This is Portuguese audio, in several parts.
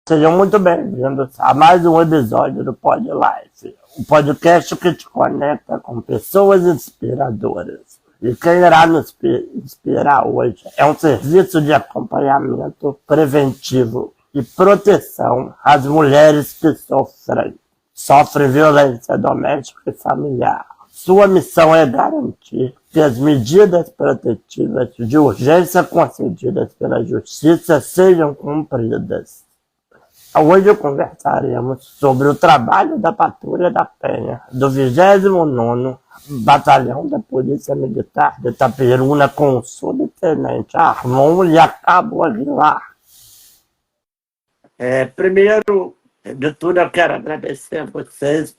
Sejam muito bem-vindos a mais um episódio do Pod Life, o podcast que te conecta com pessoas inspiradoras. E quem irá nos inspirar hoje é um serviço de acompanhamento preventivo e proteção às mulheres que sofrem violência doméstica e familiar. Sua missão é garantir que as medidas protetivas de urgência concedidas pela Justiça sejam cumpridas. Hoje conversaremos sobre o trabalho da Patrulha da Penha, do 29º Batalhão da Polícia Militar de Itaperuna, com o subtenente Armon Cabo Aguilar. Primeiro de tudo, eu quero agradecer a vocês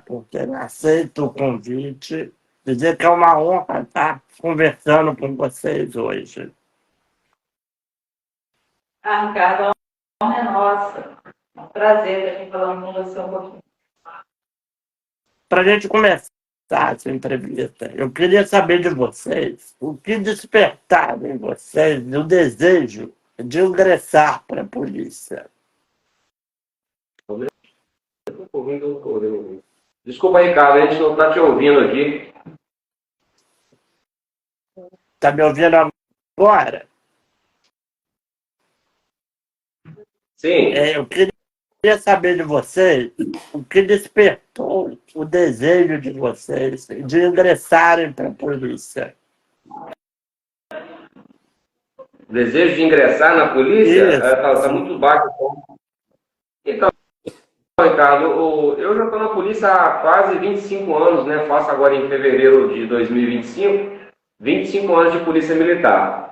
por terem aceito o convite, dizer que é uma honra estar conversando com vocês hoje. Ricardo, a honra é nossa. É um prazer estar aqui falando com você um pouquinho. Para a gente começar essa entrevista, eu queria saber de vocês o que despertava em vocês o desejo de ingressar para a polícia. Desculpa, Ricardo, a gente não está te ouvindo aqui. Está me ouvindo agora? Sim. Eu queria saber de vocês o que despertou o desejo de vocês de ingressarem para a polícia. O desejo de ingressar na polícia? Está muito baixo. Então, Ricardo, eu já estou na polícia há quase 25 anos, né? Faço agora em fevereiro de 2025, 25 anos de polícia militar.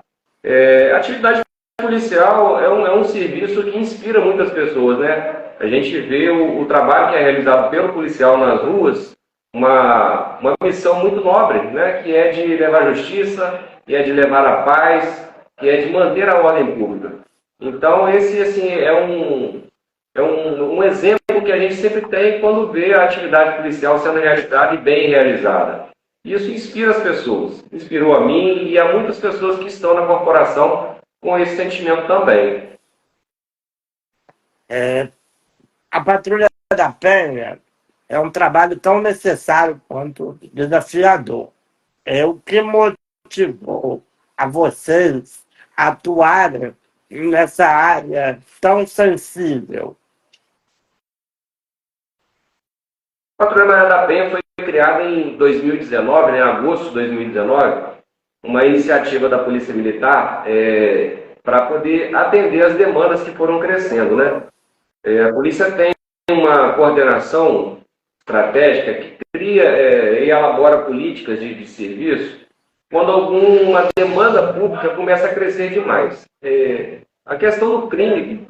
A atividade policial é um serviço que inspira muitas pessoas, né? A gente vê o trabalho que é realizado pelo policial nas ruas, uma missão muito nobre, né? Que é de levar justiça, que é de levar a paz, que é de manter a ordem pública. Então, esse assim, é um exemplo que a gente sempre tem quando vê a atividade policial sendo realizada e bem realizada. Isso inspira as pessoas, inspirou a mim e a muitas pessoas que estão na corporação com esse sentimento também. A Patrulha da Penha é um trabalho tão necessário quanto desafiador. O que motivou a vocês a atuarem nessa área tão sensível? A Patrulha da Penha foi criada em 2019, em agosto de 2019, uma iniciativa da Polícia Militar para poder atender as demandas que foram crescendo, né? A polícia tem uma coordenação estratégica que cria e elabora políticas de serviço quando alguma demanda pública começa a crescer demais. A questão do crime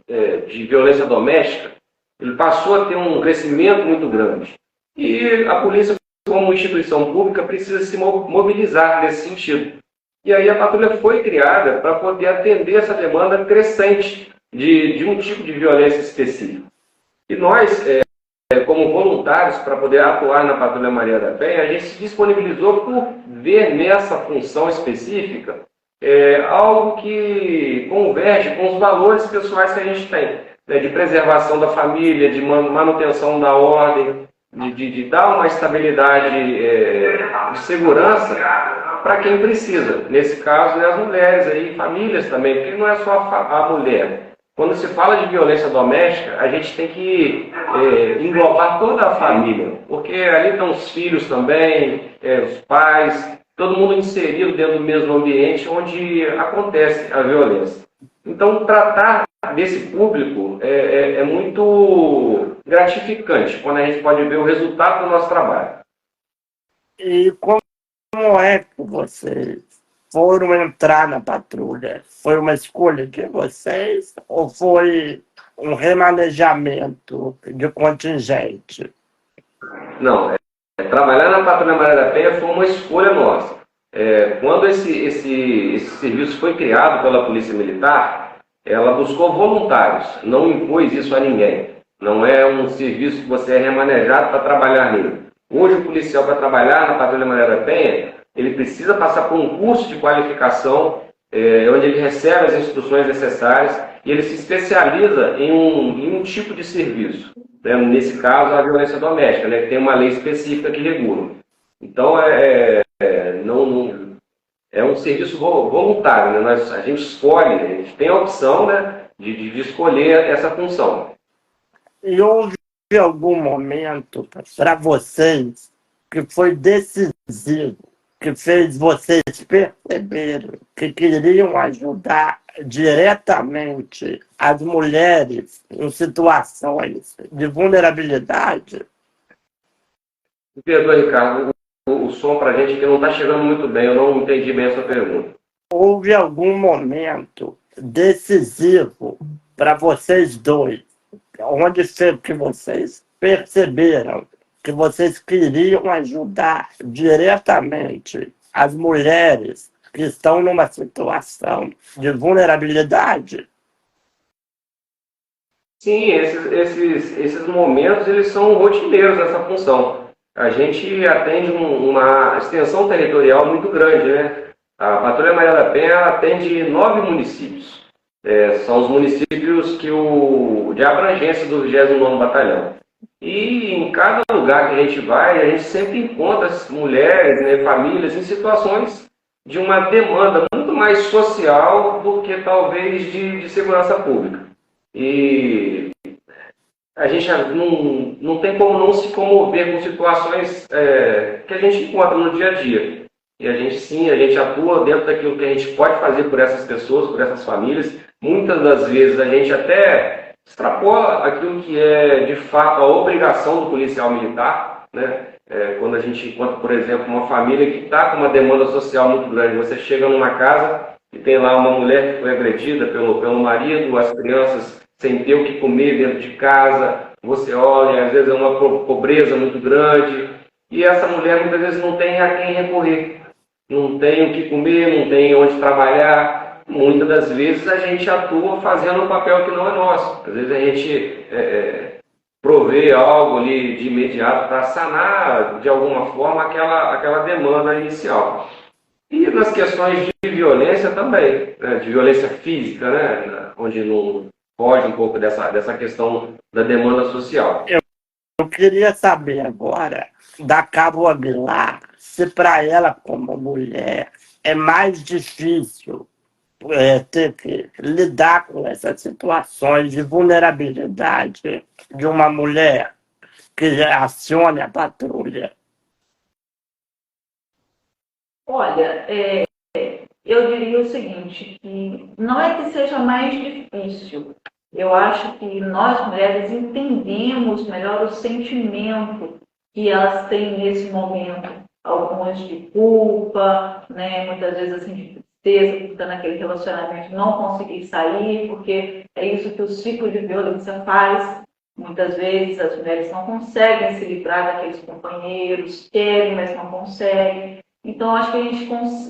de violência doméstica, ele passou a ter um crescimento muito grande. E a polícia, como instituição pública, precisa se mobilizar nesse sentido. E aí a patrulha foi criada para poder atender essa demanda crescente de um tipo de violência específica. E nós, como voluntários, para poder atuar na Patrulha Maria da Penha, a gente se disponibilizou por ver nessa função específica algo que converge com os valores pessoais que a gente tem, né, de preservação da família, de manutenção da ordem, de dar uma estabilidade de segurança para quem precisa. Nesse caso, né, as mulheres e famílias também, porque não é só a mulher. Quando se fala de violência doméstica, a gente tem que englobar toda a família, porque ali estão os filhos também, os pais, todo mundo inserido dentro do mesmo ambiente onde acontece a violência. Então, tratar desse público é muito gratificante, quando a gente pode ver o resultado do nosso trabalho. E como é que vocês foram entrar na patrulha? Foi uma escolha de vocês ou foi um remanejamento de contingente? Não, trabalhar na Patrulha Maria da Penha foi uma escolha nossa. Quando esse serviço foi criado pela Polícia Militar, ela buscou voluntários, não impôs isso a ninguém. Não é um serviço que você é remanejado para trabalhar nele. Hoje o policial, para trabalhar na Patrulha Maria da Penha, ele precisa passar por um curso de qualificação, onde ele recebe as instruções necessárias e ele se especializa em um tipo de serviço, né? Nesse caso, a violência doméstica, né? Que tem uma lei específica que regula. Então, é um serviço voluntário, né? A gente escolhe, a gente tem a opção, né, de escolher essa função. E houve algum momento para vocês que foi decisivo, que fez vocês perceberem que queriam ajudar diretamente as mulheres em situações de vulnerabilidade? Me perdoa, Ricardo, o som para a gente aqui não está chegando muito bem, eu não entendi bem a sua pergunta. Houve algum momento decisivo para vocês dois, onde foi que vocês perceberam que vocês queriam ajudar diretamente as mulheres que estão numa situação de vulnerabilidade? Sim, esses momentos eles são rotineiros nessa função. A gente atende uma extensão territorial muito grande, né? A Patrulha Maria da Penha ela atende 9 municípios. São os municípios de abrangência do 29º Batalhão. E em cada lugar que a gente vai, a gente sempre encontra as mulheres, né, famílias em situações de uma demanda muito mais social do que talvez de segurança pública. E a gente não tem como não se comover com situações que a gente encontra no dia a dia. E a gente atua dentro daquilo que a gente pode fazer por essas pessoas, por essas famílias. Muitas das vezes a gente até extrapola aquilo que é, de fato, a obrigação do policial militar, né? Quando a gente encontra, por exemplo, uma família que está com uma demanda social muito grande, você chega numa casa e tem lá uma mulher que foi agredida pelo marido, as crianças sem ter o que comer dentro de casa, você olha, às vezes é uma pobreza muito grande, e essa mulher muitas vezes não tem a quem recorrer, não tem o que comer, não tem onde trabalhar. Muitas das vezes a gente atua fazendo um papel que não é nosso. Às vezes a gente provê algo ali de imediato para sanar de alguma forma aquela demanda inicial. E nas questões de violência também, né? De violência física, né? Onde não foge um pouco dessa questão da demanda social. Eu queria saber agora da Cabo Aguilar se para ela, como mulher, é mais difícil ter que lidar com essas situações de vulnerabilidade de uma mulher que acione a patrulha. Olha, eu diria o seguinte, que não é que seja mais difícil. Eu acho que nós, mulheres, entendemos melhor o sentimento que elas têm nesse momento. Algumas de culpa, né? Muitas vezes assim, de tristeza, por estar naquele relacionamento, não conseguir sair, porque é isso que o ciclo de violência faz. Muitas vezes as mulheres não conseguem se livrar daqueles companheiros, querem, mas não conseguem. Então, acho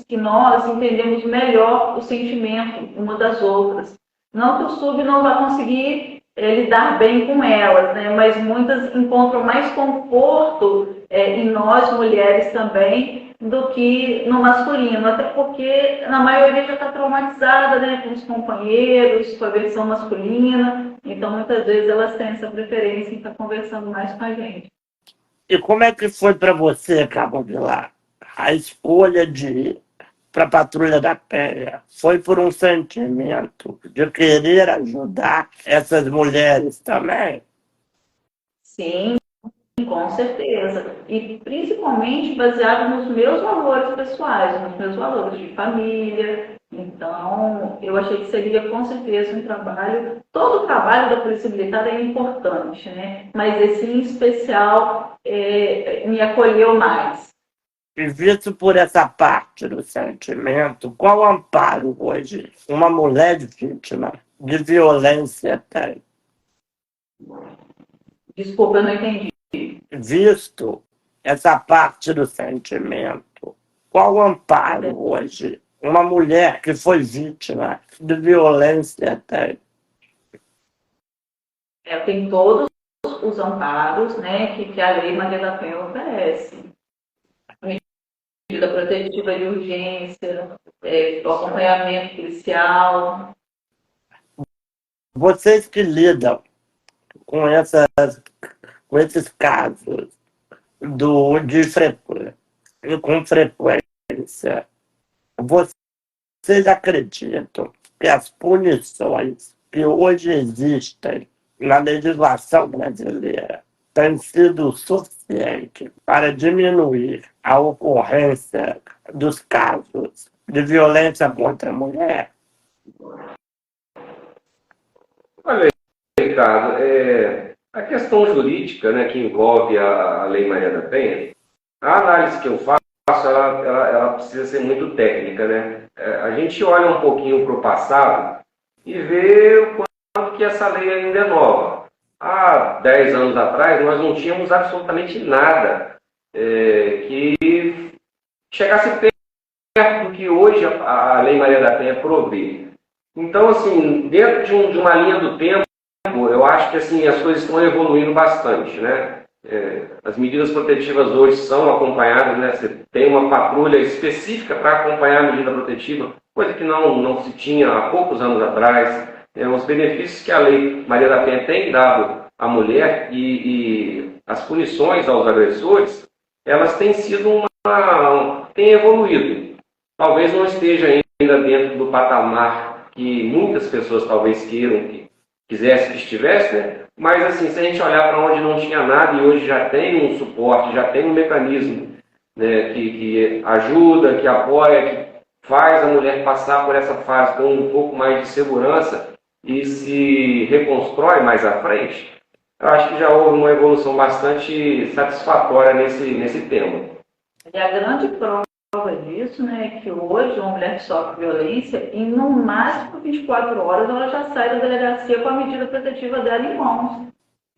que nós entendemos melhor o sentimento uma das outras. Não que o sub não vá conseguir lidar bem com elas, né? Mas muitas encontram mais conforto em nós, mulheres também, do que no masculino. Até porque, na maioria, já está traumatizada, né? Com os companheiros, com a versão masculina. Então, muitas vezes, elas têm essa preferência em estar conversando mais com a gente. E como é que foi para você, Cabo Aguilar, a escolha de ir para a Patrulha da Penha? Foi por um sentimento de querer ajudar essas mulheres também? Sim, com certeza. E principalmente baseado nos meus valores pessoais, nos meus valores de família. Então, eu achei que seria com certeza um trabalho. Todo o trabalho da Polícia Militar é importante, né? Mas esse em especial me acolheu mais. E visto por essa parte do sentimento, qual amparo hoje uma mulher vítima de violência tem? Desculpa, eu não entendi. Visto essa parte do sentimento, qual amparo hoje uma mulher que foi vítima de violência tem? Tem todos os amparos, né, que a Lei Maria da Penha oferece. Medida protetiva de urgência, o acompanhamento policial. vocês que lidam com, com esses casos com frequência, vocês acreditam que as punições que hoje existem na legislação brasileira têm sido suficientes para diminuir a ocorrência dos casos de violência contra a mulher? Olha, Ricardo, a questão jurídica, né, que envolve a Lei Maria da Penha, a análise que eu faço, ela precisa ser muito técnica, né? A gente olha um pouquinho para o passado e vê o quanto que essa lei ainda é nova. Há 10 anos atrás, nós não tínhamos absolutamente nada que chegasse perto do que hoje a Lei Maria da Penha provê. Então, assim, dentro de uma linha do tempo, eu acho que assim, as coisas estão evoluindo bastante, né? As medidas protetivas hoje são acompanhadas, né? Você tem uma patrulha específica para acompanhar a medida protetiva, coisa que não se tinha há poucos anos atrás. Os benefícios que a Lei Maria da Penha tem dado à mulher e as punições aos agressores, elas têm sido têm evoluído. Talvez não esteja ainda dentro do patamar que muitas pessoas talvez quisessem que estivesse, né? Mas assim, se a gente olhar para onde não tinha nada e hoje já tem um suporte, já tem um mecanismo, né, que ajuda, que apoia, que faz a mulher passar por essa fase com um pouco mais de segurança e se reconstrói mais à frente, eu acho que já houve uma evolução bastante satisfatória nesse tema. E a grande prova disso, né, é que hoje uma mulher que sofre violência, em no máximo 24 horas ela já sai da delegacia com a medida protetiva dela em mãos.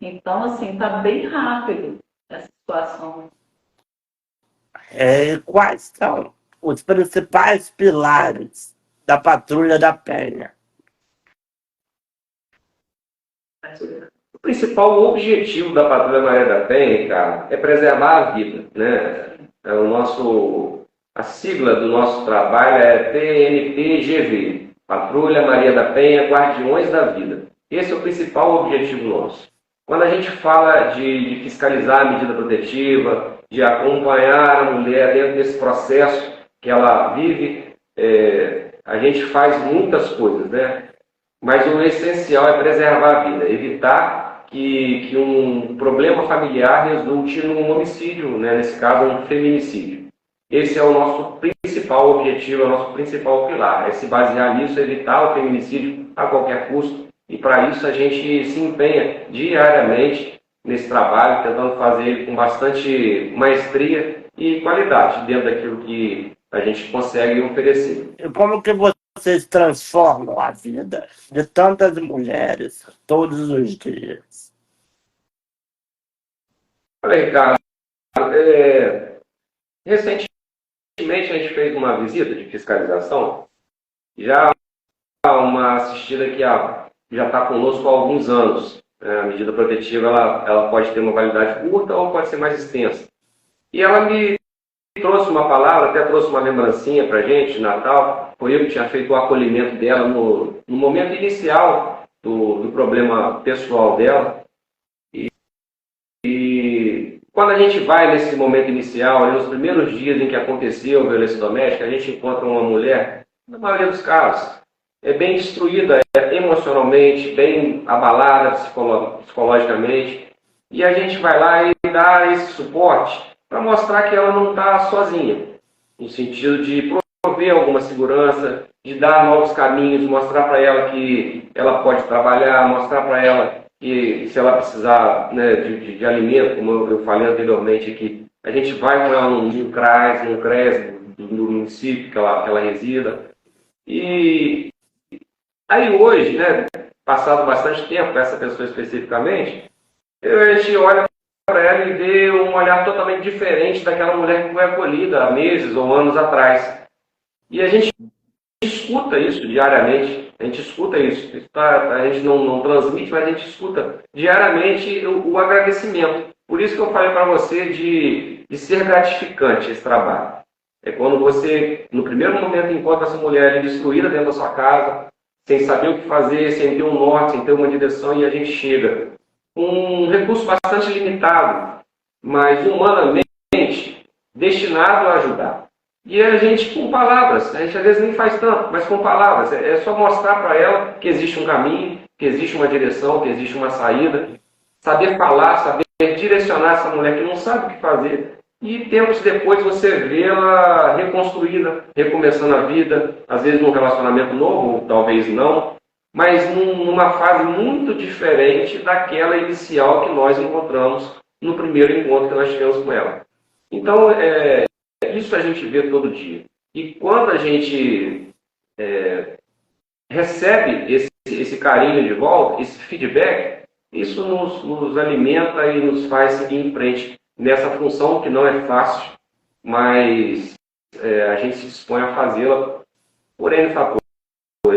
Então, assim, está bem rápido essa situação. Quais são os principais pilares da Patrulha da Penha? O principal objetivo da Patrulha Maria da Penha, cara, é preservar a vida, né? A sigla do nosso trabalho é PMPGV, Patrulha Maria da Penha, Guardiões da Vida. Esse é o principal objetivo nosso. Quando a gente fala de fiscalizar a medida protetiva, de acompanhar a mulher dentro desse processo que ela vive, a gente faz muitas coisas, né? Mas o essencial é preservar a vida, evitar que um problema familiar resulte num homicídio, né? Nesse caso, um feminicídio. Esse é o nosso principal objetivo, é o nosso principal pilar, é se basear nisso, evitar o feminicídio a qualquer custo. E para isso a gente se empenha diariamente nesse trabalho, tentando fazer ele com bastante maestria e qualidade dentro daquilo que a gente consegue oferecer. E como que vocês transformam a vida de tantas mulheres todos os dias? Olha, Ricardo, recentemente a gente fez uma visita de fiscalização, já uma assistida que já está conosco há alguns anos. A medida protetiva ela pode ter uma validade curta ou pode ser mais extensa. E ela me trouxe uma palavra, até trouxe uma lembrancinha para a gente de Natal. Foi eu que tinha feito o acolhimento dela no momento inicial do problema pessoal dela. E quando a gente vai nesse momento inicial, nos primeiros dias em que aconteceu a violência doméstica, a gente encontra uma mulher, na maioria dos casos, bem destruída emocionalmente, bem abalada psicologicamente, e a gente vai lá e dá esse suporte para mostrar que ela não está sozinha, no sentido de prover alguma segurança, de dar novos caminhos, mostrar para ela que ela pode trabalhar, mostrar para ela que se ela precisar, né, de alimento, como eu falei anteriormente aqui, a gente vai com ela no CRAS do município que ela resida. E aí hoje, né, passado bastante tempo com essa pessoa especificamente, a gente olha para ela e vê um olhar totalmente diferente daquela mulher que foi acolhida há meses ou anos atrás. E a gente escuta isso diariamente, a gente escuta isso. A gente não transmite, mas a gente escuta diariamente o agradecimento. Por isso que eu falei para você de ser gratificante esse trabalho. É quando você, no primeiro momento, encontra essa mulher ali destruída dentro da sua casa, sem saber o que fazer, sem ter um norte, sem ter uma direção, e a gente chega com um recurso bastante limitado, mas humanamente destinado a ajudar. E a gente, com palavras, a gente às vezes nem faz tanto, mas com palavras, é só mostrar para ela que existe um caminho, que existe uma direção, que existe uma saída, saber falar, saber direcionar essa mulher que não sabe o que fazer, e tempos depois você vê ela reconstruída, recomeçando a vida, às vezes num relacionamento novo, ou talvez não, mas numa fase muito diferente daquela inicial que nós encontramos no primeiro encontro que nós tivemos com ela. Então, isso a gente vê todo dia. E quando a gente recebe esse carinho de volta, esse feedback, isso nos alimenta e nos faz seguir em frente nessa função que não é fácil, mas a gente se dispõe a fazê-la por N fatores.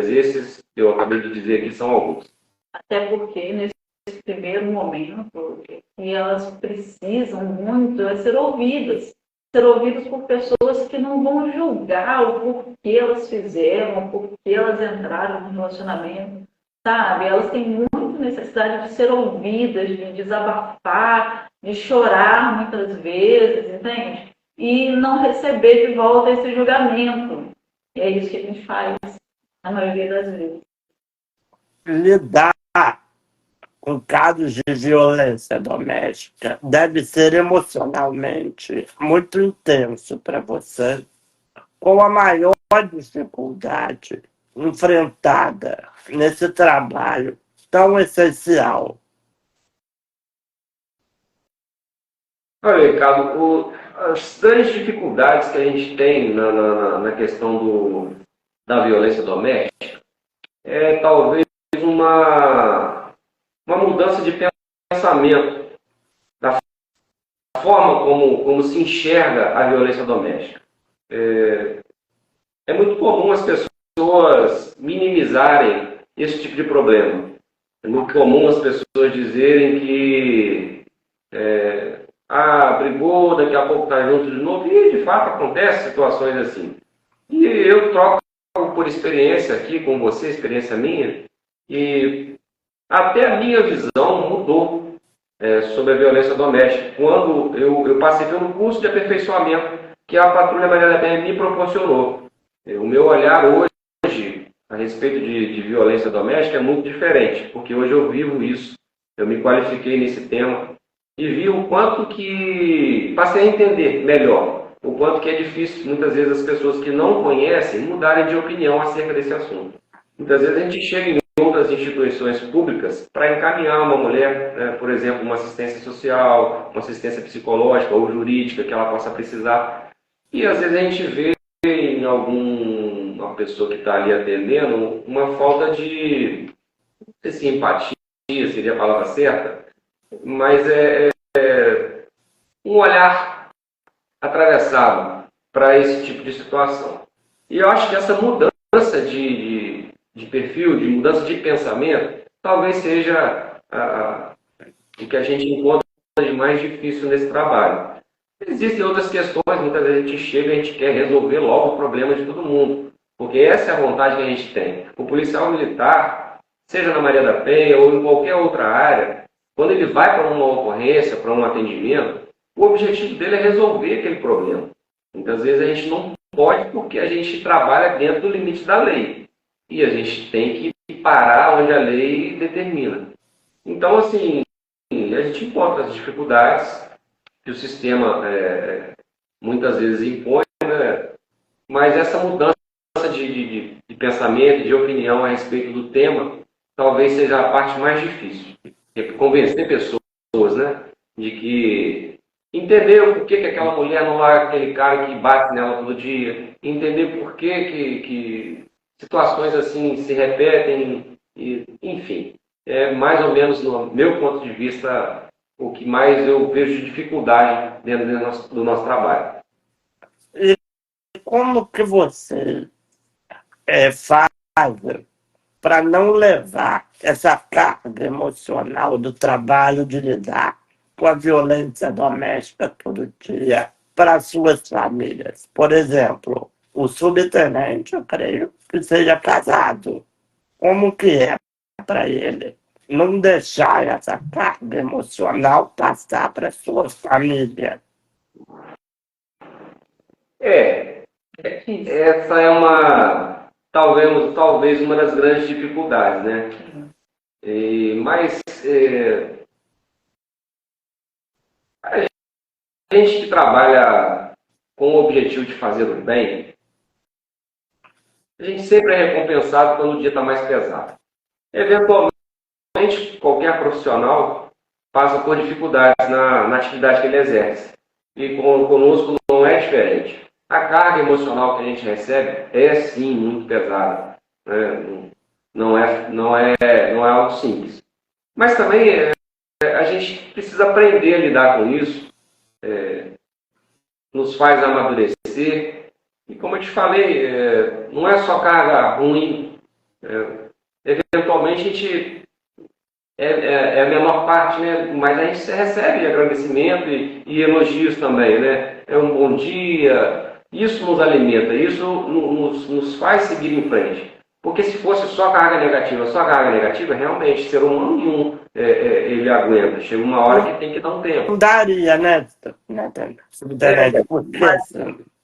Esses que eu acabei de dizer aqui são alguns. Até porque nesse primeiro momento, que elas precisam muito ser ouvidas por pessoas que não vão julgar o porquê elas fizeram, o porquê elas entraram no relacionamento, sabe? Elas têm muita necessidade de ser ouvidas, de desabafar, de chorar muitas vezes, entende? E não receber de volta esse julgamento. E é isso que a gente faz na maioria das vezes. Lidar com casos de violência doméstica deve ser emocionalmente muito intenso para você. Qual a maior dificuldade enfrentada nesse trabalho tão essencial? Olha, Ricardo, as grandes dificuldades que a gente tem na questão da violência doméstica é talvez uma mudança de pensamento, da forma como se enxerga a violência doméstica. É muito comum as pessoas minimizarem esse tipo de problema. É muito comum as pessoas dizerem que brigou, daqui a pouco está junto de novo, e de fato acontece situações assim. E eu troco por experiência aqui com você, experiência minha, e até a minha visão mudou sobre a violência doméstica, quando eu passei pelo curso de aperfeiçoamento que a Patrulha Maria da Penha me proporcionou. O meu olhar hoje a respeito de violência doméstica é muito diferente, porque hoje eu vivo isso, eu me qualifiquei nesse tema e vi o quanto que passei a entender melhor, o quanto que é difícil muitas vezes as pessoas que não conhecem mudarem de opinião acerca desse assunto. Muitas vezes a gente chega em outras instituições públicas para encaminhar uma mulher, por exemplo, uma assistência social, uma assistência psicológica ou jurídica que ela possa precisar. E às vezes a gente vê em alguma pessoa que está ali atendendo uma falta de, não sei se empatia seria a palavra certa, mas um olhar atravessado para esse tipo de situação. E eu acho que essa mudança de perfil, de mudança de pensamento, talvez seja o que a gente encontra de mais difícil nesse trabalho. Existem outras questões, muitas vezes a gente chega e a gente quer resolver logo o problema de todo mundo, porque essa é a vontade que a gente tem. O policial militar, seja na Maria da Penha ou em qualquer outra área, quando ele vai para uma ocorrência, para um atendimento, o objetivo dele é resolver aquele problema. Muitas vezes a gente não pode porque a gente trabalha dentro do limite da lei. E a gente tem que parar onde a lei determina. Então, assim, a gente encontra as dificuldades que o sistema muitas vezes impõe, né? Mas essa mudança de pensamento, de opinião a respeito do tema, talvez seja a parte mais difícil. É convencer pessoas, né, de que entender o porquê que aquela mulher não é aquele cara que bate nela todo dia, entender por que situações assim se repetem, enfim. É mais ou menos, no meu ponto de vista, o que mais eu vejo de dificuldade dentro do nosso trabalho. E como que você faz para não levar essa carga emocional do trabalho de lidar com a violência doméstica todo dia para suas famílias? Por exemplo, o subtenente, eu creio que seja casado como que é para ele não deixar essa carga emocional passar para sua família? Essa é talvez uma das grandes dificuldades, né? Mas a gente que trabalha com o objetivo de fazer o bem, a gente sempre é recompensado quando o dia está mais pesado. Eventualmente, qualquer profissional passa por dificuldades na atividade que ele exerce. E conosco não é diferente. A carga emocional que a gente recebe é sim muito pesada, né? Não é algo simples. Mas também a gente precisa aprender a lidar com isso, nos faz amadurecer. E como eu te falei, não é só carga ruim. Eventualmente a gente é a menor parte, né? Mas a gente recebe agradecimento e elogios também, né? É um bom dia. Isso nos alimenta, isso nos faz seguir em frente. Porque se fosse só carga negativa, realmente, ser humano nenhum ele aguenta. Chega uma hora que tem que dar um tempo. Não daria, né, Subtenente? Porque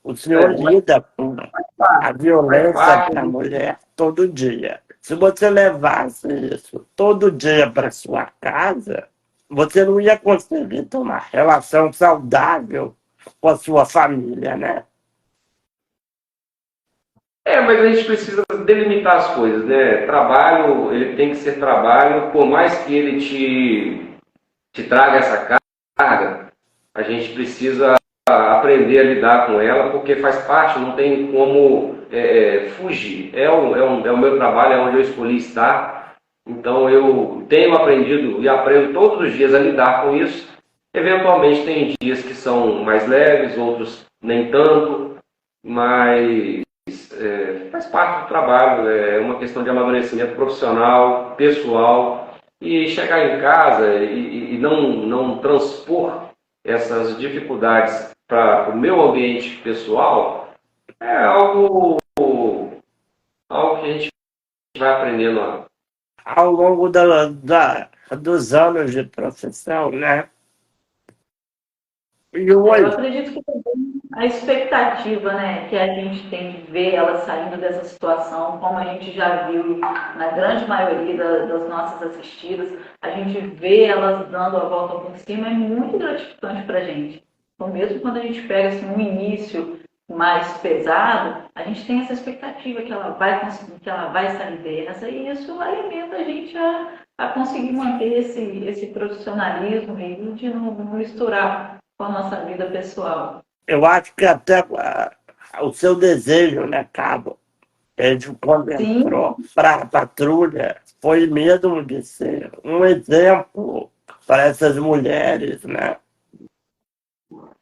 o senhor lida com a violência da mulher todo dia. Se você levasse isso todo dia para sua casa, você não ia conseguir ter uma relação saudável com a sua família, né? Mas a gente precisa delimitar as coisas, né? Trabalho, ele tem que ser trabalho, por mais que ele te traga essa carga, a gente precisa aprender a lidar com ela, porque faz parte, não tem como fugir. É o meu trabalho, é onde eu escolhi estar. Então eu tenho aprendido e aprendo todos os dias a lidar com isso. Eventualmente tem dias que são mais leves, outros nem tanto, mas faz parte do trabalho. É uma questão de amadurecimento profissional, pessoal, e chegar em casa e não transpor essas dificuldades para o meu ambiente pessoal é algo que a gente vai aprendendo ao longo dos anos de profissão, né? E hoje, Eu acredito que também a expectativa, né, que a gente tem de ver ela saindo dessa situação, como a gente já viu na grande maioria das nossas assistidas, a gente vê elas dando a volta por cima, é muito gratificante para a gente. Então, mesmo quando a gente pega assim, um início mais pesado, a gente tem essa expectativa que ela vai conseguir, que ela vai sair dessa, e isso alimenta a gente a conseguir manter esse profissionalismo e de não misturar com a nossa vida pessoal. eu acho que até o seu desejo, né, Cabo, quando entrou para a patrulha, foi mesmo de ser um exemplo para essas mulheres, né?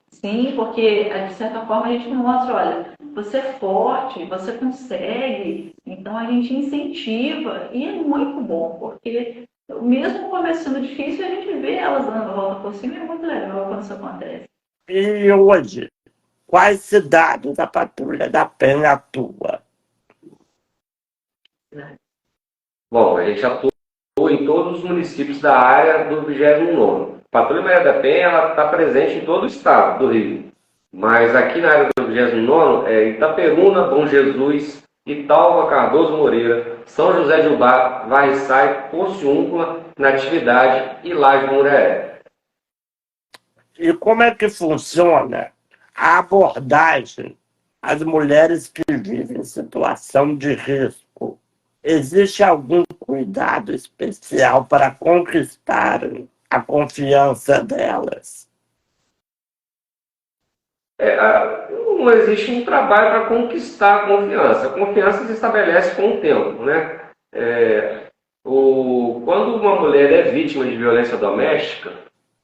Sim, porque de certa forma a gente mostra, olha, você é forte, você consegue, então a gente incentiva, e é muito bom, porque mesmo começando difícil, a gente vê elas dando a volta por cima, é muito legal quando isso acontece. E hoje, quais cidades a Patrulha da Penha atua? Bom, a gente atua em todos os municípios da área do 29º. A Patrulha Maria da Penha está presente em todo o estado do Rio. Mas aqui na área do 29º é Itaperuna, Bom Jesus, Italva, Cardoso Moreira, São José de Ubá, Varriçai, Porciúncula, Natividade e Laje do Muré. E como é que funciona a abordagem às mulheres que vivem em situação de risco? Existe algum cuidado especial para conquistar a confiança delas? Não existe um trabalho para conquistar a confiança. A confiança se estabelece com o tempo, né? Quando uma mulher é vítima de violência doméstica,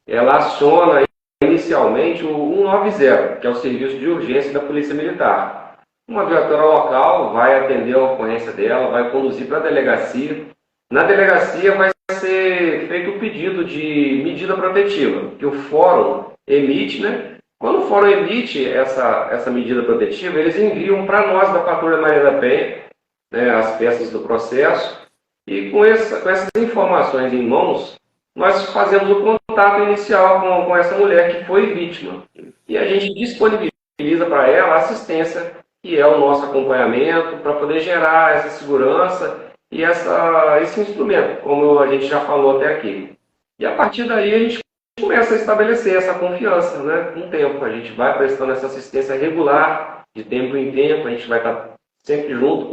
ela aciona inicialmente o 190, que é o serviço de urgência da Polícia Militar. Uma viatura local vai atender a ocorrência dela, vai conduzir para a delegacia. Na delegacia vai ser feito o pedido de medida protetiva, que o fórum emite, né? Quando o fórum emite essa medida protetiva, eles enviam para nós da Patrulha Maria da Penha, né, as peças do processo, E com essas informações em mãos, nós fazemos o contato inicial com essa mulher que foi vítima. E a gente disponibiliza para ela a assistência, que é o nosso acompanhamento, para poder gerar essa segurança e esse instrumento, como a gente já falou até aqui. E a partir daí a gente começa a estabelecer essa confiança, né? Com o tempo, a gente vai prestando essa assistência regular, de tempo em tempo, a gente vai estar sempre junto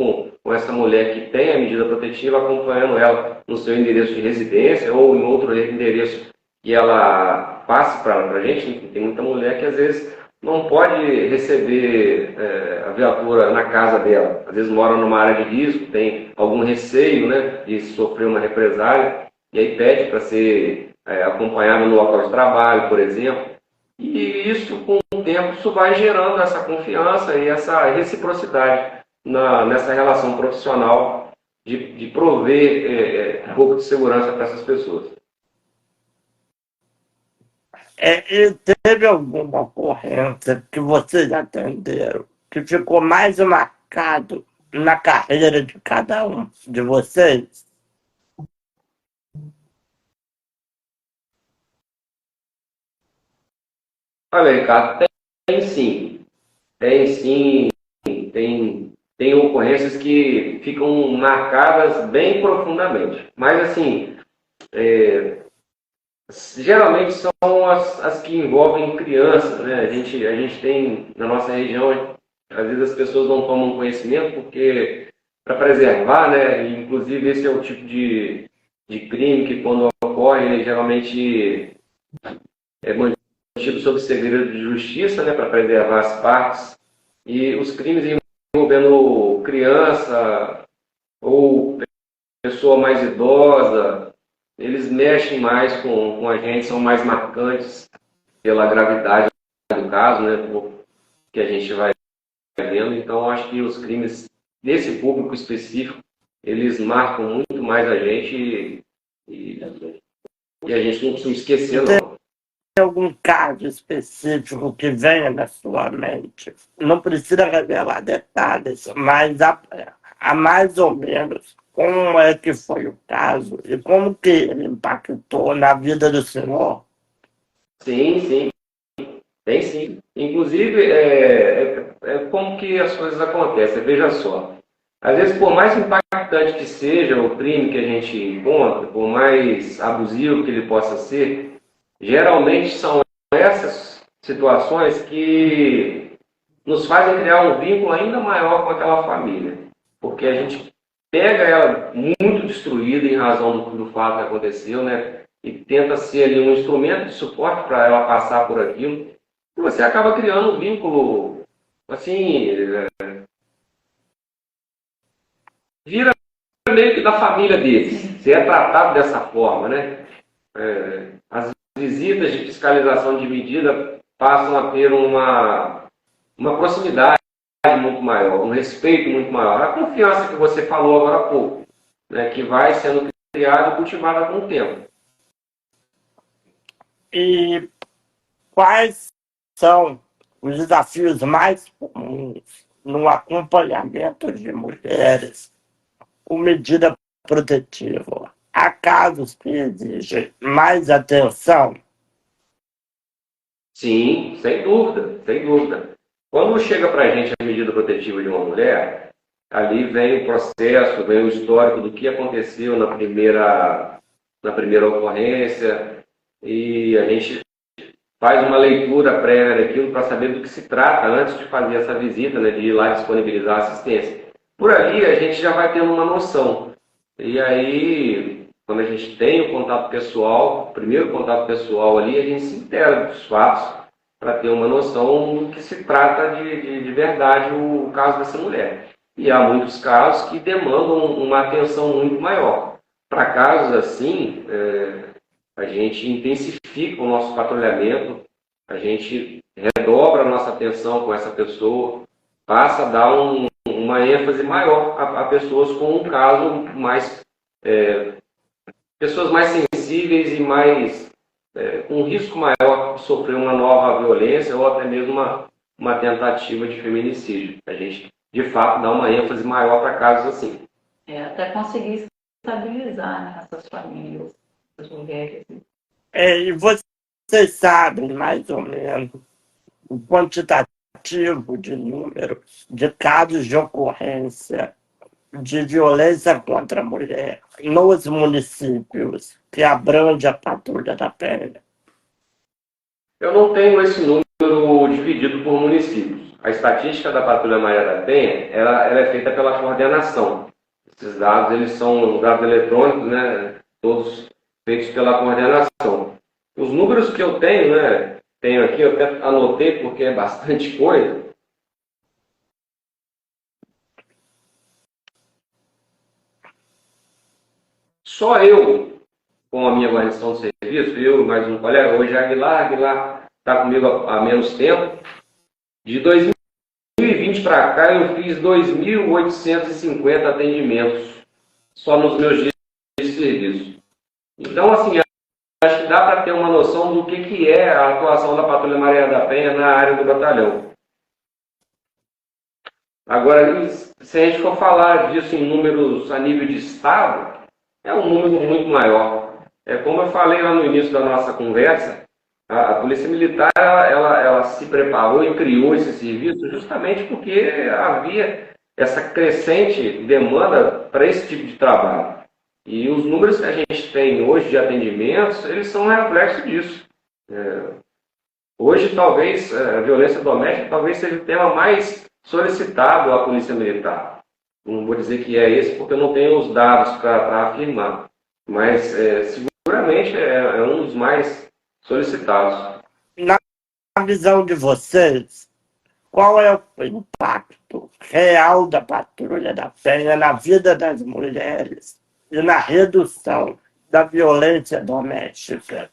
com essa mulher que tem a medida protetiva, acompanhando ela no seu endereço de residência ou em outro endereço que ela passe para a gente. Tem muita mulher que às vezes não pode receber a viatura na casa dela. Às vezes mora numa área de risco, tem algum receio, né, de sofrer uma represália, e aí pede para ser acompanhado no local de trabalho, por exemplo. E isso, com o tempo, isso vai gerando essa confiança e essa reciprocidade nessa relação profissional de prover um pouco de segurança para essas pessoas. E teve alguma ocorrência que vocês atenderam que ficou mais marcado na carreira de cada um de vocês? Olha, Ricardo, tem sim. Tem sim. Tem ocorrências que ficam marcadas bem profundamente. Mas, assim, geralmente são as que envolvem crianças, né? A gente tem, na nossa região, às vezes as pessoas não tomam conhecimento porque, para preservar, né? Inclusive, esse é o tipo de crime que, quando ocorre, ele geralmente é mantido sob segredo de justiça, né? Para preservar as partes. E os crimes envolvendo criança ou pessoa mais idosa, eles mexem mais com a gente, são mais marcantes pela gravidade do caso, né, que a gente vai vendo. Então, acho que os crimes desse público específico, eles marcam muito mais a gente e a gente não precisa esquecer, não. Tem algum caso específico que venha na sua mente? Não precisa revelar detalhes, mas a mais ou menos como é que foi o caso e como que ele impactou na vida do senhor? Sim, tem sim. Inclusive, como que as coisas acontecem. Veja só, às vezes, por mais impactante que seja o crime que a gente encontra, por mais abusivo que ele possa ser, geralmente são essas situações que nos fazem criar um vínculo ainda maior com aquela família. Porque a gente pega ela muito destruída em razão do fato que aconteceu, né? E tenta ser ali um instrumento de suporte para ela passar por aquilo. E você acaba criando um vínculo, assim, vira meio que da família deles. Você é tratado dessa forma, né? As visitas de fiscalização de medida passam a ter uma proximidade muito maior, um respeito muito maior. A confiança que você falou agora há pouco, né, que vai sendo criada e cultivada com o tempo. E quais são os desafios mais comuns no acompanhamento de mulheres com medida protetiva? Há casos que exigem mais atenção? Sim, sem dúvida, sem dúvida. Quando chega para a gente a medida protetiva de uma mulher, ali vem o processo, vem o histórico do que aconteceu na primeira ocorrência, e a gente faz uma leitura prévia daquilo para saber do que se trata antes de fazer essa visita, né, de ir lá disponibilizar a assistência. Por ali a gente já vai tendo uma noção. E aí, quando a gente tem o contato pessoal, o primeiro contato pessoal ali, a gente se inteira dos fatos para ter uma noção do que se trata de verdade o caso dessa mulher. E há muitos casos que demandam uma atenção muito maior. Para casos assim, a gente intensifica o nosso patrulhamento, a gente redobra a nossa atenção com essa pessoa, passa a dar uma ênfase maior a pessoas com um caso mais... pessoas mais sensíveis e mais com um risco maior de sofrer uma nova violência ou até mesmo uma tentativa de feminicídio. A gente, de fato, dá uma ênfase maior para casos assim. Até conseguir estabilizar, né, essas famílias, essas mulheres. E vocês sabem, mais ou menos, o quantitativo de número de casos de ocorrência de violência contra a mulher nos municípios que abrange a Patrulha da Penha? Eu não tenho esse número dividido por municípios. A estatística da Patrulha Maria da Penha, ela é feita pela coordenação. Esses dados, eles são dados eletrônicos, né, todos feitos pela coordenação. Os números que eu tenho, né, tenho aqui, eu até anotei porque é bastante coisa. Só eu, com a minha guarnição de serviço, eu e mais um colega, hoje é Aguilar está comigo há menos tempo. De 2020 para cá, eu fiz 2.850 atendimentos, só nos meus dias de serviço. Então, assim, acho que dá para ter uma noção do que é a atuação da Patrulha Maria da Penha na área do batalhão. Agora, se a gente for falar disso em números a nível de Estado, é um número muito maior. Como eu falei lá no início da nossa conversa, a Polícia Militar ela se preparou e criou esse serviço justamente porque havia essa crescente demanda para esse tipo de trabalho. E os números que a gente tem hoje de atendimentos, eles são reflexo disso. Hoje, talvez, a violência doméstica talvez seja o tema mais solicitado à Polícia Militar. Não vou dizer que é esse, porque eu não tenho os dados para afirmar. Mas, seguramente, é um dos mais solicitados. Na visão de vocês, qual é o impacto real da Patrulha da Penha na vida das mulheres e na redução da violência doméstica?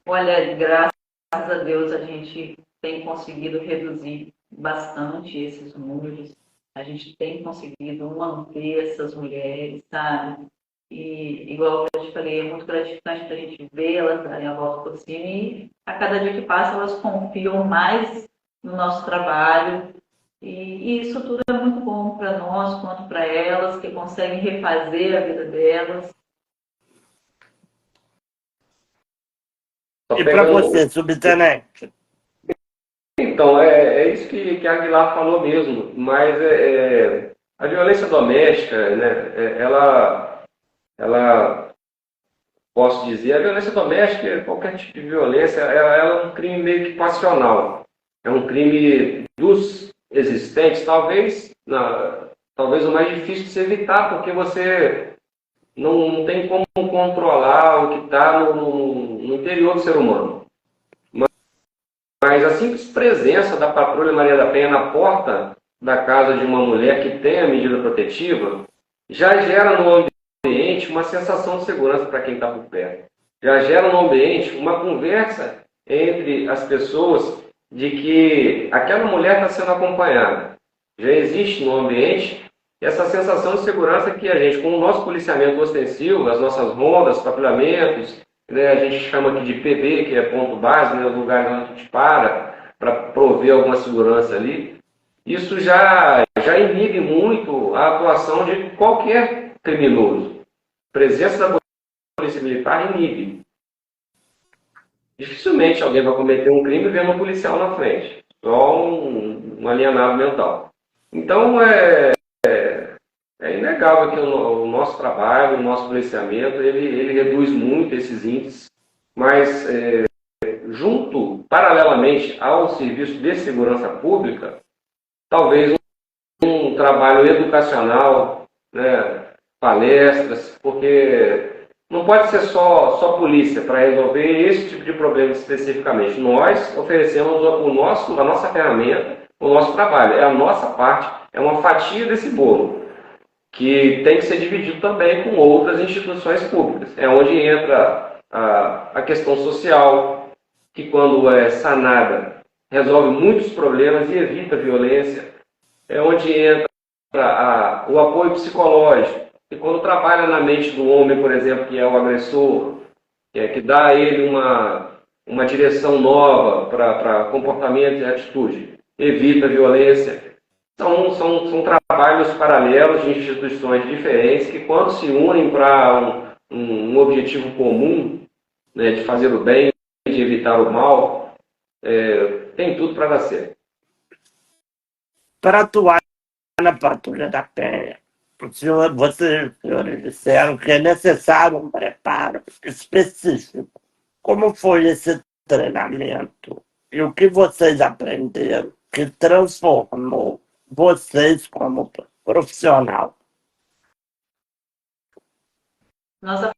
Olha, graças a Deus a gente tem conseguido reduzir bastante esses números. A gente tem conseguido manter essas mulheres, sabe? E, igual eu te falei, é muito gratificante para a gente ver elas darem a volta por cima e a cada dia que passa elas confiam mais no nosso trabalho. E isso tudo é muito bom para nós, quanto para elas, que conseguem refazer a vida delas. E para você, subtenente? Então, é isso que a Aguilar falou mesmo, mas a violência doméstica, né, ela, posso dizer, a violência doméstica, qualquer tipo de violência, ela é um crime meio que passional. É um crime dos existentes, talvez o mais difícil de se evitar, porque você não tem como controlar o que está no interior do ser humano. Mas a simples presença da Patrulha Maria da Penha na porta da casa de uma mulher que tem a medida protetiva já gera no ambiente uma sensação de segurança para quem está por perto. Já gera no ambiente uma conversa entre as pessoas de que aquela mulher está sendo acompanhada. Já existe no ambiente essa sensação de segurança que a gente, com o nosso policiamento ostensivo, as nossas rondas, patrulhamentos, né, a gente chama aqui de PB, que é ponto base, né, o lugar onde a gente para prover alguma segurança ali. Isso já inibe muito a atuação de qualquer criminoso. A presença da Polícia Militar inibe. Dificilmente alguém vai cometer um crime vendo um policial na frente. Só um alienado mental. Então, é inegável que o nosso trabalho, o nosso policiamento, ele reduz muito esses índices, mas paralelamente ao serviço de segurança pública, talvez um trabalho educacional, né, palestras, porque não pode ser só polícia para resolver esse tipo de problema especificamente. Nós oferecemos a nossa ferramenta, o nosso trabalho, é a nossa parte, é uma fatia desse bolo, que tem que ser dividido também com outras instituições públicas. É onde entra a questão social, que quando é sanada, resolve muitos problemas e evita violência. É onde entra o apoio psicológico, que quando trabalha na mente do homem, por exemplo, que é o agressor, que dá a ele uma direção nova para comportamento e atitude. evita a violência. São trabalhos paralelos de instituições diferentes que, quando se unem para um objetivo comum, né, de fazer o bem, de evitar o mal, tem tudo para dar certo. Para atuar na Patrulha da Penha, vocês, senhores, disseram que é necessário um preparo específico. Como foi esse treinamento? E o que vocês aprenderam que transformou vocês como profissional? Nós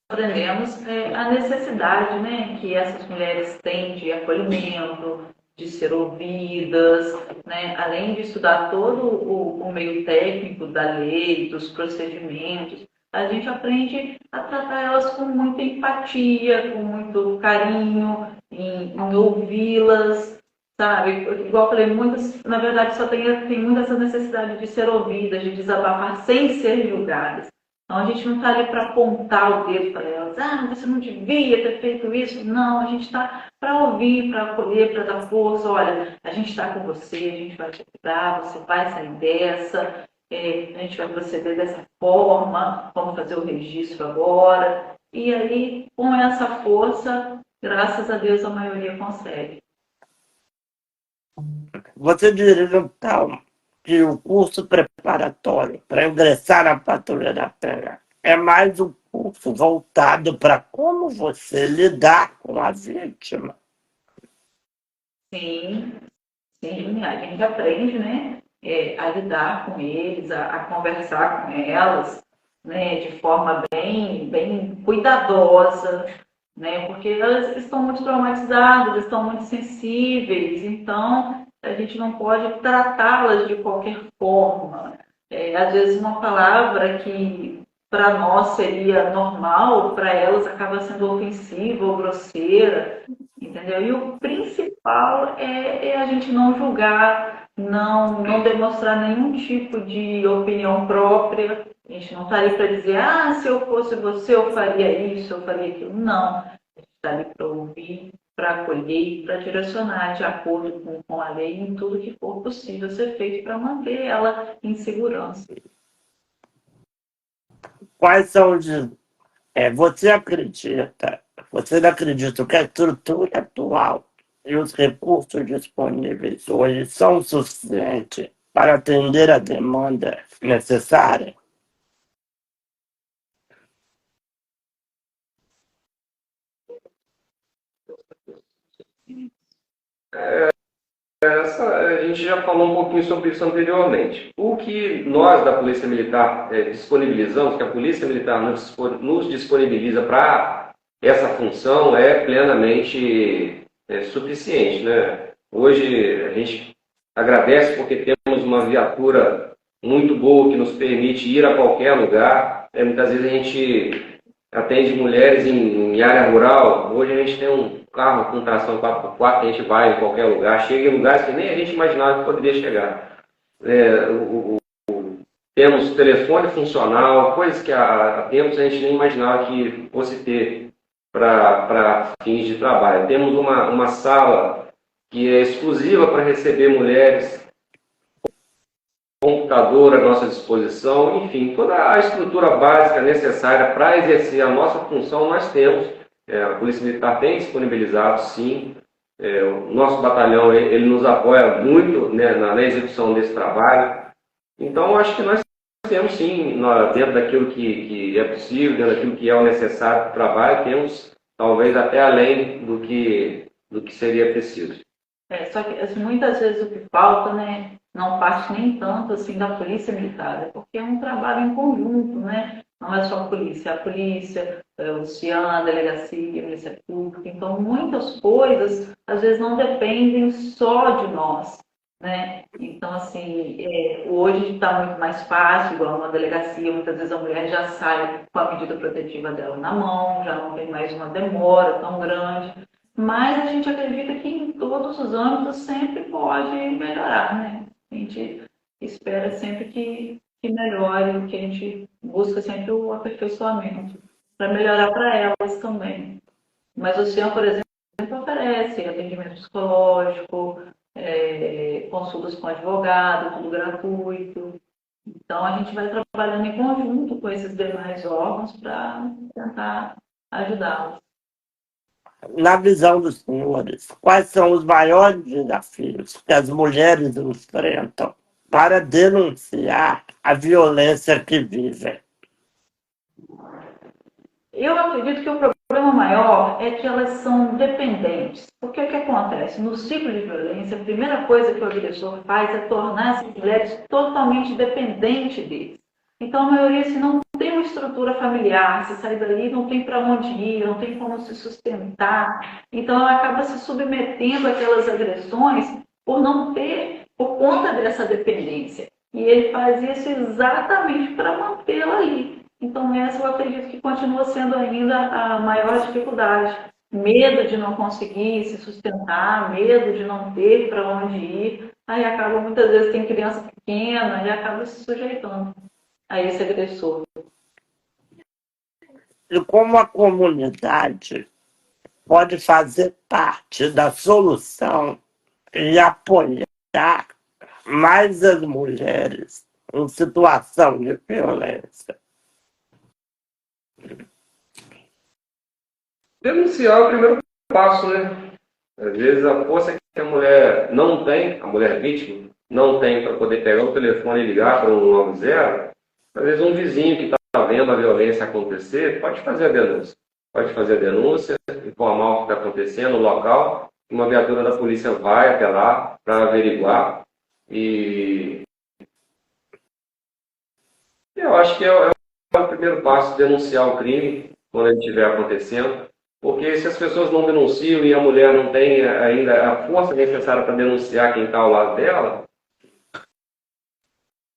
aprendemos a necessidade, né, que essas mulheres têm de acolhimento, de ser ouvidas, né, além de estudar todo o meio técnico da lei, dos procedimentos, a gente aprende a tratar elas com muita empatia, com muito carinho, em ouvi-las, sabe? Igual eu falei, muitas, na verdade, só tem muita essa necessidade de ser ouvidas, de desabafar sem ser julgadas. Então, a gente não está ali para apontar o dedo para elas. Ah, você não devia ter feito isso. Não, a gente está para ouvir, para acolher, para dar força. Olha, a gente está com você, a gente vai te ajudar, você vai sair dessa, a gente vai proceder dessa forma, vamos fazer o registro agora. E aí, com essa força, graças a Deus, a maioria consegue. Você diria, então, que o curso preparatório para ingressar na Patrulha da Penha é mais um curso voltado para como você lidar com a vítima? Sim, sim, a gente aprende, né, a lidar com eles, a conversar com elas, né, de forma bem cuidadosa, né, porque elas estão muito traumatizadas, estão muito sensíveis, então a gente não pode tratá-las de qualquer forma. Às vezes uma palavra que para nós seria normal, para elas acaba sendo ofensiva ou grosseira, entendeu? E o principal é a gente não julgar, não demonstrar nenhum tipo de opinião própria. A gente não está ali para dizer, ah, se eu fosse você, eu faria isso, eu faria aquilo. Não. A gente está ali para ouvir, para acolher, para direcionar de acordo com a lei em tudo que for possível ser feito para manter ela em segurança. Quais são os... você acredita que a estrutura atual e os recursos disponíveis hoje são suficientes para atender a demanda necessária? A gente já falou um pouquinho sobre isso anteriormente. O que nós da Polícia Militar disponibilizamos, que a Polícia Militar nos disponibiliza para essa função é plenamente suficiente, né? Hoje a gente agradece porque temos uma viatura muito boa que nos permite ir a qualquer lugar. Muitas vezes a gente atende mulheres em área rural. Hoje a gente tem um carro com tração 4x4, a gente vai em qualquer lugar, chega em lugares que nem a gente imaginava que poderia chegar. Temos telefone funcional, coisas que há tempos a gente nem imaginava que fosse ter para fins de trabalho. Temos uma sala que é exclusiva para receber mulheres, computador à nossa disposição, enfim, toda a estrutura básica necessária para exercer a nossa função nós temos. A Polícia Militar tem disponibilizado, sim. O nosso batalhão ele nos apoia muito, né, na execução desse trabalho. Então, acho que nós temos, sim, dentro daquilo que é possível, dentro daquilo que é o necessário para o trabalho, temos talvez até além do que seria preciso. Só que assim, muitas vezes o que falta, né, não parte nem tanto assim da Polícia Militar, porque é um trabalho em conjunto, né? Não é só a polícia, o CIAN, a delegacia, a Polícia Pública. Então, muitas coisas, às vezes, não dependem só de nós, né? Então, assim, hoje está muito mais fácil, igual uma delegacia, muitas vezes a mulher já sai com a medida protetiva dela na mão, já não tem mais uma demora tão grande. Mas a gente acredita que em todos os âmbitos sempre pode melhorar, né? A gente espera sempre que melhore, que a gente busca sempre o aperfeiçoamento para melhorar para elas também. Mas o CIAN, por exemplo, oferece atendimento psicológico, consultas com advogado, tudo gratuito. Então, a gente vai trabalhando em conjunto com esses demais órgãos para tentar ajudá-los. Na visão dos senhores, quais são os maiores desafios que as mulheres enfrentam para denunciar a violência que vivem? Eu acredito que o problema maior é que elas são dependentes. Porque o que acontece? No ciclo de violência, a primeira coisa que o agressor faz é tornar essas mulheres totalmente dependentes deles. Então, a maioria, se não tem uma estrutura familiar, se sai dali, não tem para onde ir, não tem como se sustentar. Então, ela acaba se submetendo àquelas agressões por conta dessa dependência. E ele faz isso exatamente para mantê-la ali. Então, essa eu acredito que continua sendo ainda a maior dificuldade. Medo de não conseguir se sustentar, medo de não ter para onde ir. Aí acaba, muitas vezes, tem criança pequena e acaba se sujeitando a esse agressor. E como a comunidade pode fazer parte da solução e apoiar mais as mulheres em situação de violência? Denunciar é o primeiro passo, né? Às vezes a força que a mulher não tem, a mulher vítima, não tem para poder pegar o telefone e ligar para um 190, às vezes um vizinho que está vendo a violência acontecer pode fazer a denúncia. Pode fazer a denúncia, informar o que está acontecendo no local, uma viatura da polícia vai até lá para averiguar. E eu acho que é o primeiro passo, denunciar o crime quando ele estiver acontecendo. Porque se as pessoas não denunciam e a mulher não tem ainda a força necessária para denunciar quem está ao lado dela,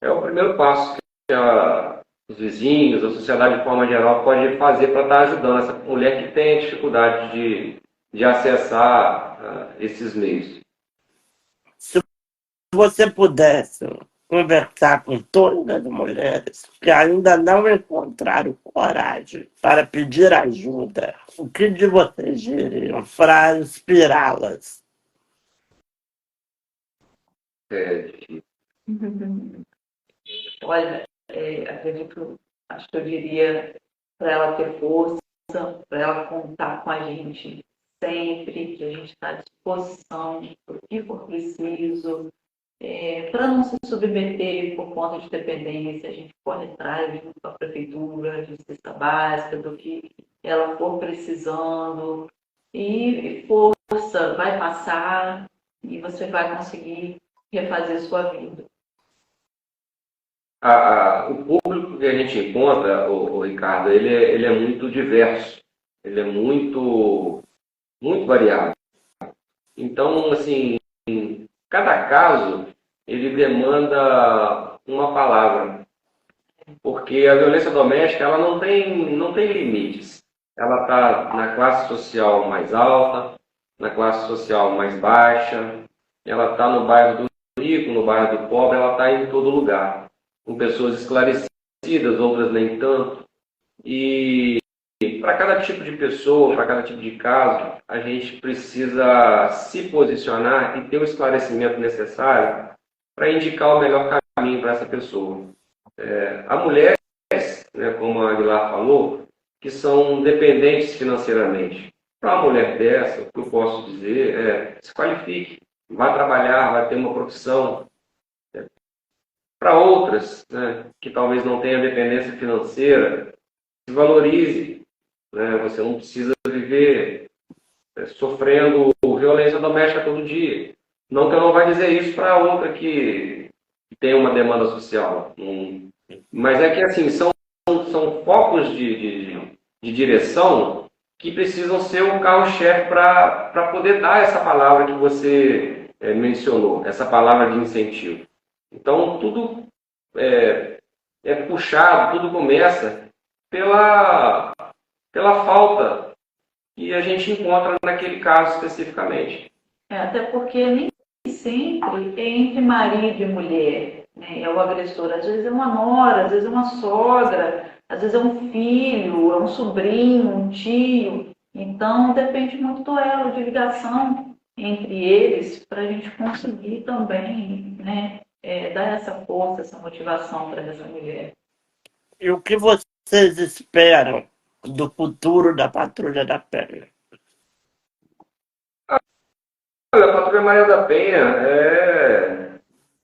é o primeiro passo que os vizinhos, a sociedade de forma geral pode fazer para estar ajudando essa mulher que tem dificuldade de acessar esses meios. Se você pudesse conversar com todas as mulheres que ainda não encontraram coragem para pedir ajuda, o que de vocês diriam para inspirá-las? Olha, acredito, acho que eu diria para ela ter força, para ela contar com a gente sempre, que a gente está à disposição para o que for preciso, para não se submeter por conta de dependência, a gente corre atrás junto com a prefeitura, de cesta básica, do que ela for precisando, e força, vai passar e você vai conseguir refazer sua vida. O público que a gente encontra, o Ricardo, ele é muito diverso, ele é muito variado. Então, assim, cada caso, ele demanda uma palavra, porque a violência doméstica, ela não tem limites. Ela está na classe social mais alta, na classe social mais baixa, ela está no bairro do rico, no bairro do pobre, ela está em todo lugar, com pessoas esclarecidas, outras nem tanto. E para cada tipo de pessoa, para cada tipo de caso, a gente precisa se posicionar e ter o esclarecimento necessário para indicar o melhor caminho para essa pessoa. Há mulheres, né, como a Aguilar falou, que são dependentes financeiramente. Para uma mulher dessa, o que eu posso dizer é: se qualifique, vá trabalhar, vai ter uma profissão. Para outras, né, que talvez não tenham dependência financeira, se valorize. Né? Você não precisa viver sofrendo violência doméstica todo dia. Não que eu não vá dizer isso para outra que tem uma demanda social. Mas é que assim, são focos de direção que precisam ser o carro-chefe para poder dar essa palavra que você mencionou, essa palavra de incentivo. Então, tudo é puxado, tudo começa pela falta que a gente encontra naquele caso especificamente. Até porque nem sempre é entre marido e mulher, né? É o agressor. Às vezes é uma nora, às vezes é uma sogra, às vezes é um filho, é um sobrinho, um tio. Então, depende muito do elo de ligação entre eles para a gente conseguir também, né, dar essa força, essa motivação para essa mulher. E o que vocês esperam do futuro da Patrulha da Penha? Olha, a Patrulha Maria da Penha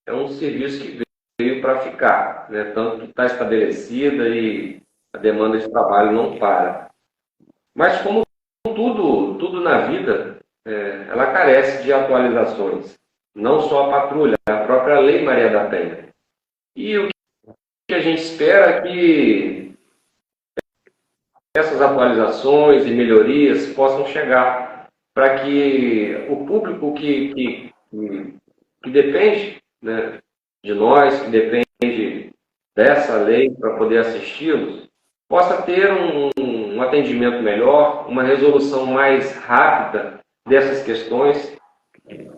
é um serviço que veio para ficar, né? Tanto que está estabelecida e a demanda de trabalho não para. Mas como tudo na vida, ela carece de atualizações. Não só a patrulha, a própria Lei Maria da Penha. E o que a gente espera é que essas atualizações e melhorias possam chegar para que o público que depende, né, de nós, que depende dessa lei para poder assisti-los, possa ter um atendimento melhor, uma resolução mais rápida dessas questões,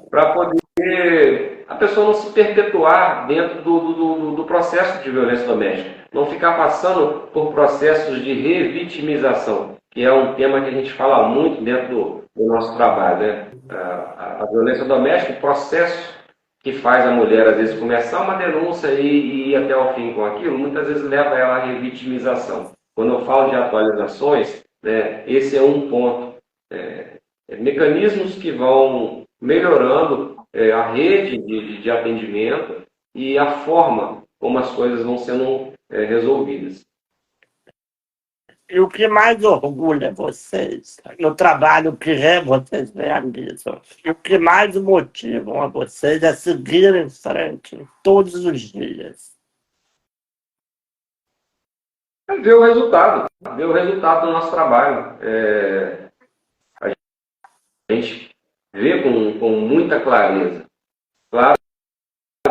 para poder a pessoa não se perpetuar dentro do processo de violência doméstica, não ficar passando por processos de revitimização, que é um tema que a gente fala muito dentro do nosso trabalho, né? A violência doméstica, o processo que faz a mulher, às vezes, começar uma denúncia e ir até o fim com aquilo, muitas vezes leva ela à revitimização. Quando eu falo de atualizações, né, esse é um ponto. Mecanismos que vão melhorando a rede de atendimento e a forma como as coisas vão sendo resolvidas. E o que mais orgulha vocês no trabalho que vocês realizam? E o que mais motiva a vocês a seguir em frente todos os dias? É ver o resultado do nosso trabalho. A gente vê com muita clareza. Claro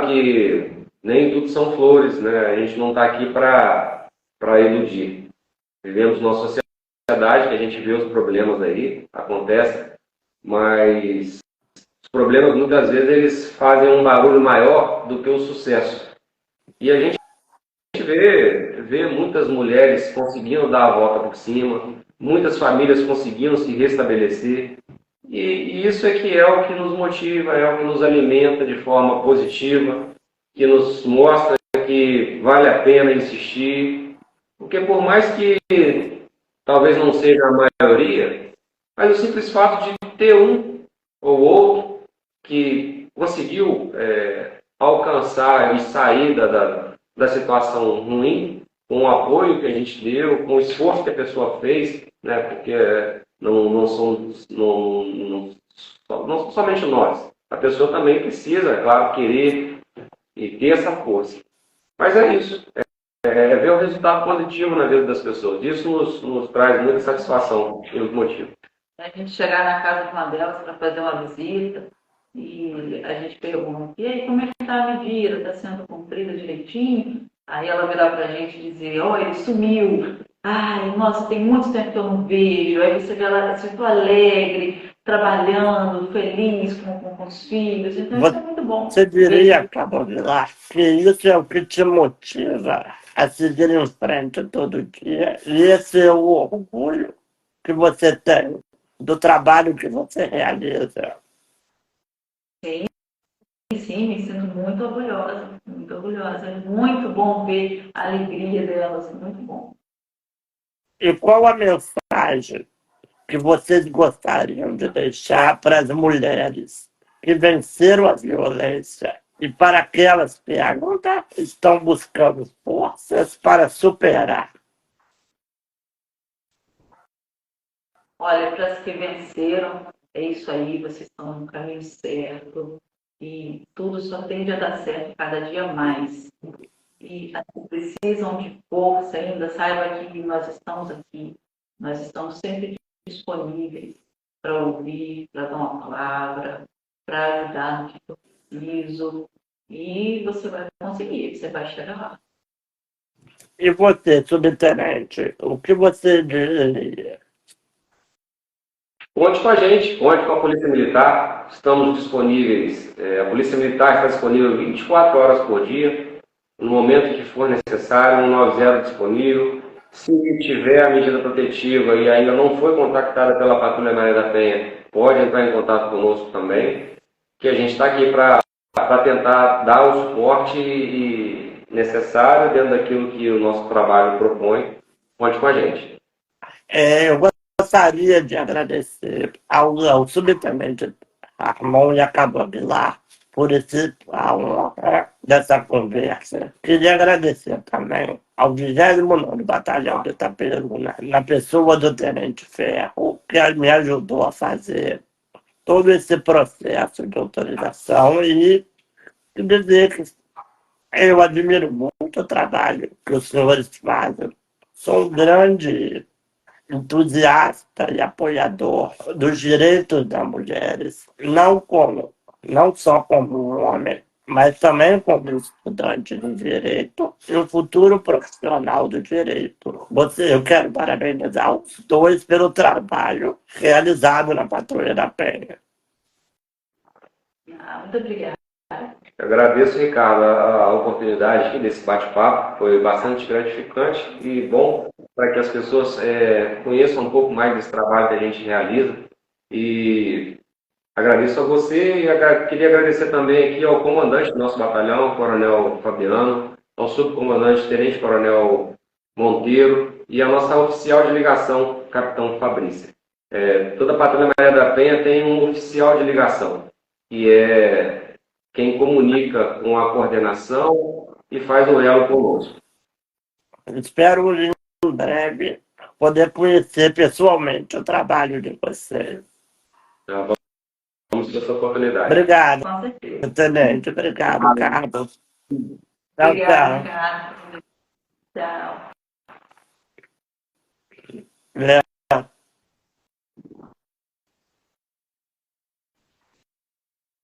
que nem tudo são flores, né? A gente não está aqui para iludir. Vivemos numa sociedade que a gente vê os problemas aí, acontecem, mas os problemas muitas vezes eles fazem um barulho maior do que o sucesso. E a gente vê muitas mulheres conseguindo dar a volta por cima, muitas famílias conseguindo se restabelecer. E isso é o que nos motiva, é o que nos alimenta de forma positiva, que nos mostra que vale a pena insistir. Porque por mais que talvez não seja a maioria, mas o simples fato de ter um ou outro que conseguiu alcançar e sair da situação ruim, com o apoio que a gente deu, com o esforço que a pessoa fez, né? Porque não somos somente nós. A pessoa também precisa, é claro, querer e ter essa força. Mas é isso. Ver o resultado positivo na vida das pessoas. Isso nos traz muita satisfação e nos motiva. A gente chegar na casa de uma delas para fazer uma visita e a gente pergunta: e aí, como é que está a medida? Está sendo cumprida direitinho? Aí ela virar para a gente e dizer: ó, ele sumiu. Ai, nossa, tem muito tempo que eu não vejo. Aí você vê ela muito alegre, trabalhando, feliz com os filhos. Então isso é muito bom. Você diria, Carolina, que isso é o que te motiva a seguir em frente todo dia? E esse é o orgulho que você tem do trabalho que você realiza? Sim, me sinto muito orgulhosa, muito orgulhosa. É muito bom ver a alegria delas, muito bom. E qual a mensagem que vocês gostariam de deixar para as mulheres que venceram a violência e para aquelas que ainda estão buscando forças para superar? Olha, para as que venceram, é isso aí, vocês estão no caminho certo e tudo só tende a dar certo cada dia mais. E as que precisam de força ainda, saiba que nós estamos aqui, nós estamos sempre disponíveis para ouvir, para dar uma palavra, para ajudar no que for preciso. E você vai conseguir, você vai chegar lá. E você, subtenente, o que você diria? Conte com a gente, conte com a Polícia Militar. Estamos disponíveis, a Polícia Militar está disponível 24 horas por dia. No momento que for necessário, 190 disponível. Se tiver a medida protetiva e ainda não foi contactada pela Patrulha Maria da Penha, pode entrar em contato conosco também, que a gente está aqui para tentar dar o suporte necessário dentro daquilo que o nosso trabalho propõe. Conte com a gente. Eu gostaria de agradecer ao subtenente Ramon e a Cabo Aguilar por a honra dessa conversa. Queria agradecer também ao 29º Batalhão de Itaperuna, na pessoa do Tenente Ferro, que me ajudou a fazer todo esse processo de autorização e dizer que eu admiro muito o trabalho que os senhores fazem. Sou um grande entusiasta e apoiador dos direitos das mulheres, não só como homem, mas também como estudante de direito e um futuro profissional do direito. Eu quero parabenizar os dois pelo trabalho realizado na Patrulha da Penha. Muito obrigada. Eu agradeço, Ricardo, a oportunidade aqui desse bate-papo. Foi bastante gratificante e bom para que as pessoas conheçam um pouco mais desse trabalho que a gente realiza. E agradeço a você e queria agradecer também aqui ao comandante do nosso batalhão, Coronel Fabiano, ao subcomandante Tenente Coronel Monteiro e a nossa oficial de ligação, Capitão Fabrício. Toda a Patrulha Maria da Penha tem um oficial de ligação, que é quem comunica com a coordenação e faz o elo conosco. Espero em breve poder conhecer pessoalmente o trabalho de vocês. Vamos ter essa oportunidade. Obrigado, Com certeza. tenente. Obrigado, Carlos. Tchau, Obrigada, tchau. Ricardo. Tchau.